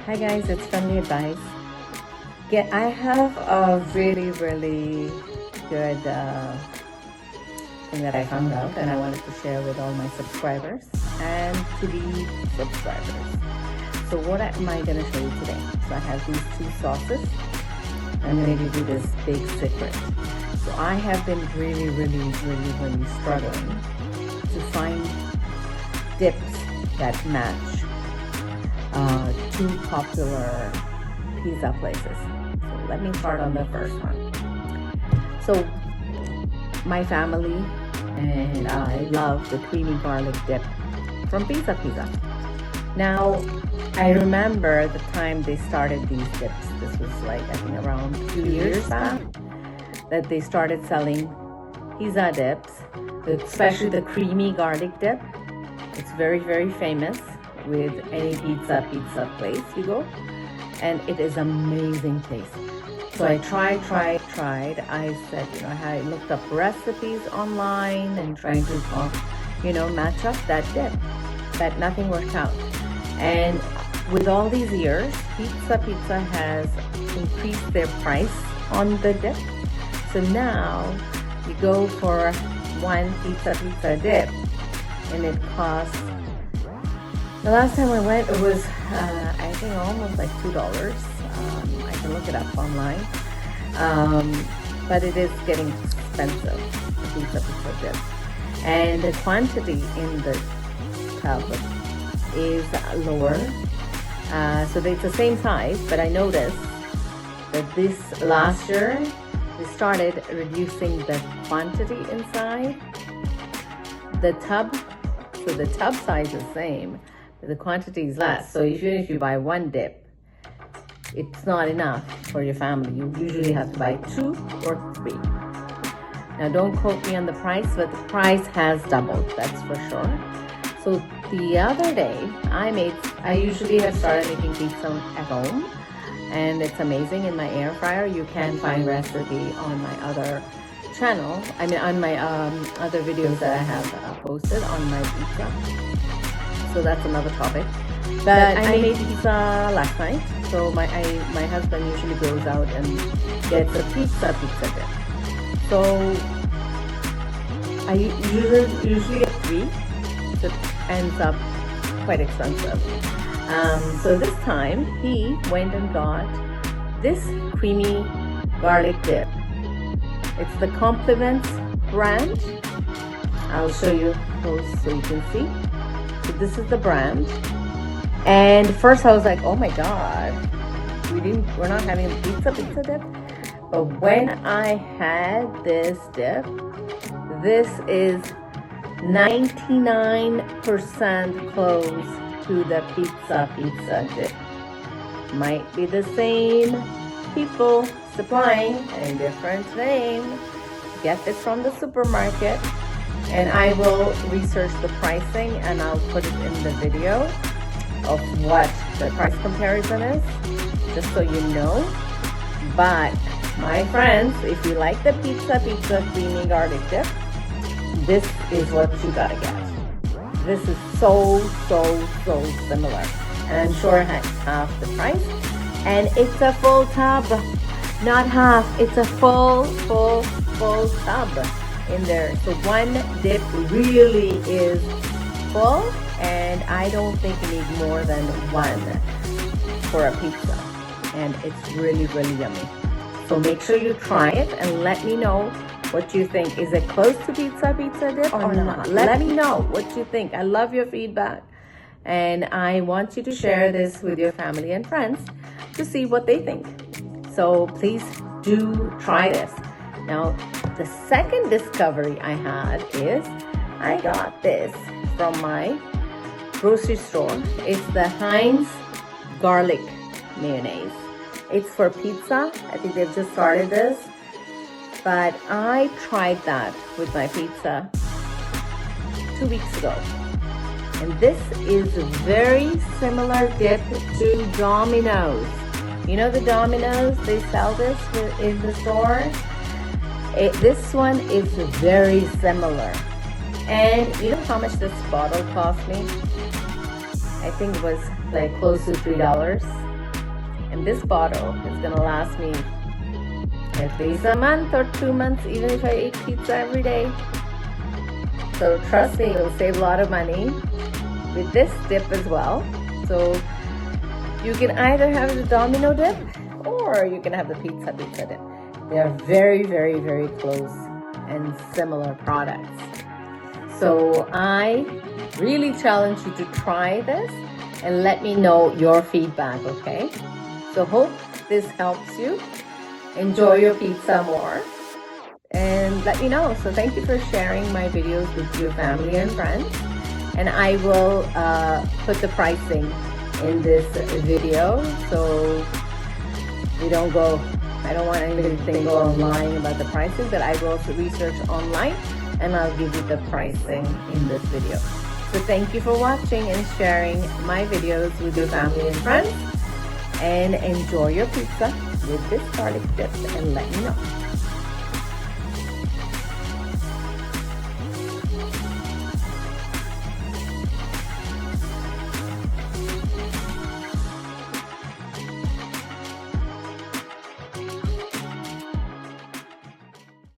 Hi guys, it's Friendly Advice. I have a really good thing that I found out and I wanted to share with all my subscribers and to be subscribers. So what am I going to show you today? So I have these two sauces. I'm going to give you this big secret. So I have been really struggling to find dips that match two popular pizza places. So let me start on the first one. So my family and I love the creamy garlic dip from Pizza. Now I remember the time they started these dips. This was like I think around 2 years back that they started selling pizza dips, especially the creamy garlic dip. It's very famous with any pizza place you go, and it is amazing taste. So I tried. I said, I looked up recipes online and trying to, match up that dip, but nothing worked out. And with all these years, Pizza has increased their price on the dip. So now you go for one Pizza dip, and it costs. The last time I went, it was, I think, almost like $2. I can look it up online. But it is getting expensive, the pizza dip. And the quantity in the tub is lower. So it's the same size, but I noticed that this last year, they started reducing the quantity inside the tub. So the tub size is the same, the quantity is less. So even if you buy one dip, it's not enough for your family. You usually have to buy 2 or 3. Now don't quote me on the price, but the price has doubled, that's for sure. So the other day I usually have started making pizza at home, and it's amazing in my air fryer. You can find recipe on my other channel, on my other videos that I have posted on my pizza. So that's another topic. But I made pizza last night. So my husband usually goes out and gets a pizza dip. So I usually get 3. So it ends up quite expensive. So this time he went and got this creamy garlic dip. It's the Compliments brand. I'll show you close so you can see. So this is the brand. And first I was like, oh my god, we're not having a pizza dip. But when I had this dip, this is 99% close to the pizza dip. Might be the same people supplying a different name. Get this from the supermarket, and I will research the pricing and I'll put it in the video of what the price comparison is, just so you know. But my friends, if you like the pizza creamy garlic dip, this is what you gotta get. This is so similar, and I'm sure it has half the price, and it's a full tub, not half, it's a full tub in there. So one dip really is full, and I don't think you need more than one for a pizza, and it's really yummy. So make sure you try it and let me know what you think. Is it close to pizza dip or not? Let me know what you think. I love your feedback, and I want you to share this with your family and friends to see what they think. So please do try this. Now the second discovery I had is I got this from my grocery store. It's the Heinz garlic mayonnaise. It's for pizza. I think they've just started this, but I tried that with my pizza 2 weeks ago, and this is a very similar dip to Domino's. You know the Domino's, they sell this in the store. This one is very similar. And you know how much this bottle cost me? I think it was like close to $3. And this bottle is gonna last me at least a month or 2 months, even if I eat pizza every day. So trust me, you'll save a lot of money with this dip as well. So you can either have the Domino dip or you can have the pizza dip. They are very, very, very close and similar products. So I really challenge you to try this and let me know your feedback, okay? So hope this helps you enjoy your pizza more, and let me know. So thank you for sharing my videos with your family and friends, and I will put the pricing in this video so we don't go, I don't want anybody to go online about the prices, but I will also research online and I'll give you the pricing in this video. So thank you for watching and sharing my videos with your family and friends, and enjoy your pizza with this garlic dip and let me know.